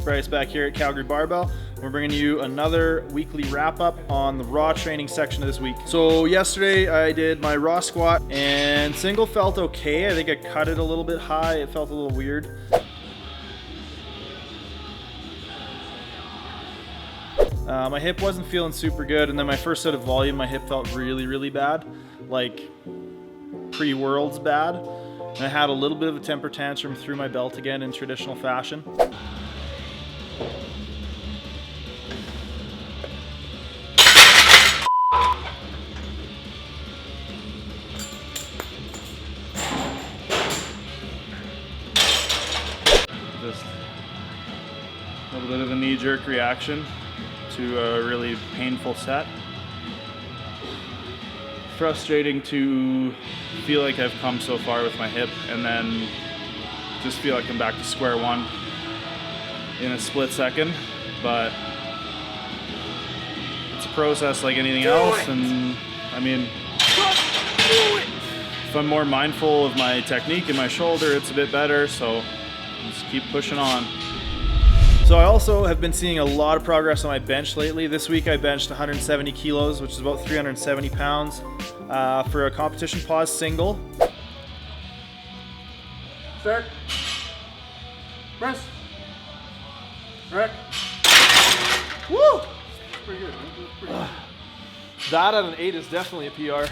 Bryce back here at Calgary Barbell. We're bringing you another weekly wrap up on the raw training section of this week. So yesterday I did my raw squat and single felt okay. I think I cut it a little bit high. It felt a little weird. My hip wasn't feeling super good, and then my first set of volume, my hip felt really bad, like pre-worlds bad. And I had a little bit of a temper tantrum through my belt again in traditional fashion. Just a little bit of a knee-jerk reaction to a really painful set. Frustrating to feel like I've come so far with my hip and then just feel like I'm back to square one in a split second, but it's a process like anything else. And I mean, if I'm more mindful of my technique and my shoulder, it's a bit better, so just keep pushing on. So I also have been seeing a lot of progress on my bench lately. This week I benched 170 kilos, which is about 370 pounds for a competition pause single. Start. Press. Right. Woo! Pretty good. Pretty good. That at an 8 is definitely a PR.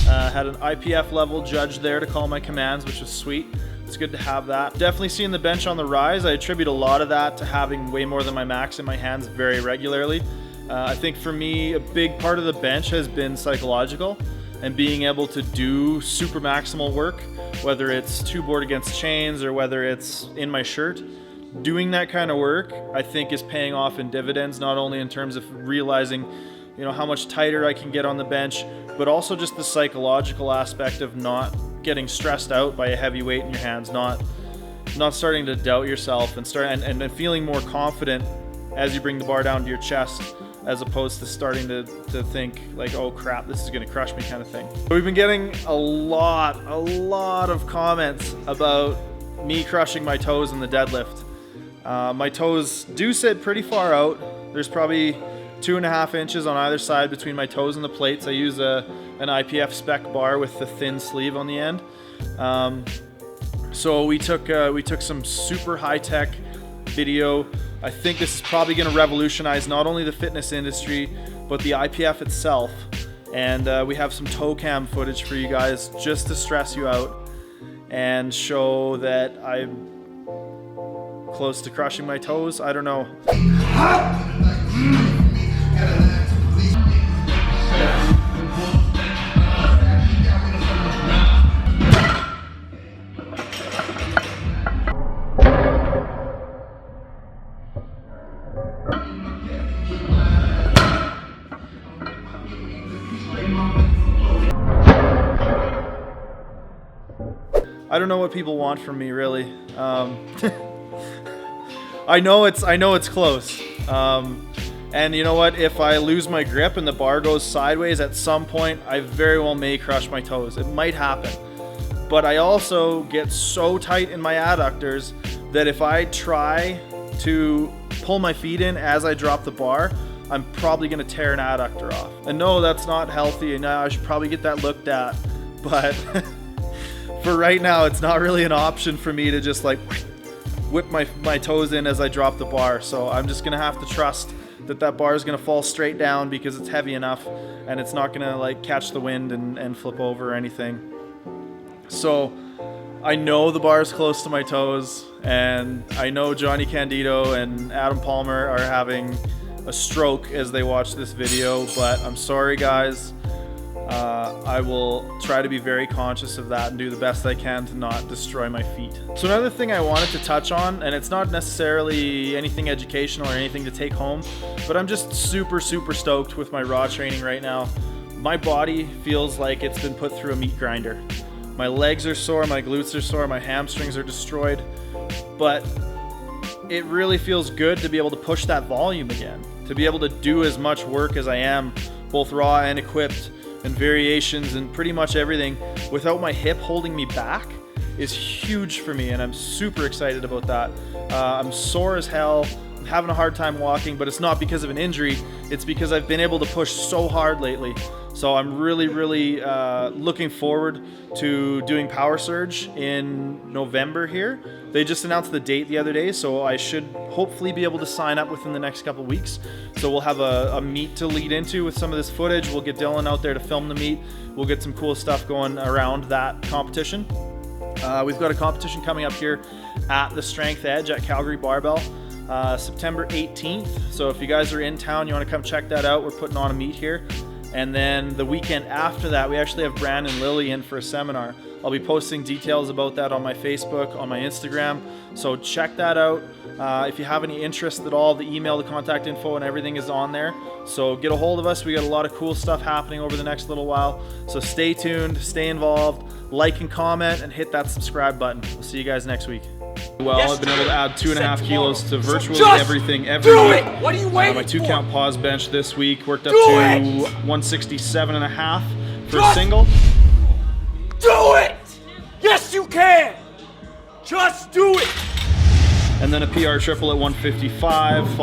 Had an IPF level judge there to call my commands, which was sweet. It's good to have that. Definitely seeing the bench on the rise. I attribute a lot of that to having way more than my max in my hands very regularly. I think for me, a big part of the bench has been psychological and being able to do super maximal work, whether it's two board against chains or whether it's in my shirt. Doing that kind of work, I think, is paying off in dividends, not only in terms of realizing, you know, how much tighter I can get on the bench, but also just the psychological aspect of not getting stressed out by a heavy weight in your hands, not starting to doubt yourself and feeling more confident as you bring the bar down to your chest, as opposed to starting to think like, oh crap, this is gonna crush me kind of thing. We've been getting a lot of comments about me crushing my toes in the deadlift. My toes do sit pretty far out. There's probably 2.5 inches on either side between my toes and the plates. I use an IPF spec bar with the thin sleeve on the end. So we took some super high-tech video. I think this is probably going to revolutionize not only the fitness industry, but the IPF itself. And we have some toe cam footage for you guys just to stress you out and show that I'm close to crushing my toes. I don't know. I don't know what people want from me, really. I know it's close. And you know what? If I lose my grip and the bar goes sideways at some point, I very well may crush my toes. It might happen. But I also get so tight in my adductors that if I try to pull my feet in as I drop the bar, I'm probably gonna tear an adductor off. And no, that's not healthy, and I should probably get that looked at. But for right now, it's not really an option for me to just like whip my toes in as I drop the bar. So I'm just gonna have to trust that bar is gonna fall straight down because it's heavy enough and it's not gonna like catch the wind and flip over or anything. So I know the bar is close to my toes, and I know Johnny Candido and Adam Palmer are having a stroke as they watch this video, but I'm sorry guys. I will try to be very conscious of that and do the best I can to not destroy my feet. So another thing I wanted to touch on, and it's not necessarily anything educational or anything to take home, but I'm just super stoked with my raw training right now. My body feels like it's been put through a meat grinder. My legs are sore, my glutes are sore, my hamstrings are destroyed. But it really feels good to be able to push that volume again, to be able to do as much work as I am, both raw and equipped, and variations and pretty much everything without my hip holding me back is huge for me, and I'm super excited about that. I'm sore as hell. I'm having a hard time walking, but it's not because of an injury. It's because I've been able to push so hard lately. So I'm really looking forward to doing Power Surge in November here. They just announced the date the other day, so I should hopefully be able to sign up within the next couple weeks. So we'll have a meet to lead into with some of this footage. We'll get Dylan out there to film the meet. We'll get some cool stuff going around that competition. We've got a competition coming up here at the Strength Edge at Calgary Barbell, September 18th. So if you guys are in town, you want to come check that out, we're putting on a meet here. And then the weekend after that, we actually have Brandon and Lily in for a seminar. I'll be posting details about that on my Facebook, on my Instagram. So check that out. If you have any interest at all, the email, the contact info, and everything is on there. So get a hold of us. We got a lot of cool stuff happening over the next little while. So stay tuned, stay involved, like and comment, and hit that subscribe button. We'll see you guys next week. Well, I've been able to add 2.5 kilos to virtually everything every week. What are you waiting my for? 2-count pause bench this week worked up to 167.5 for a single. Do it! Yes, you can! Just do it! And then a PR triple at 155.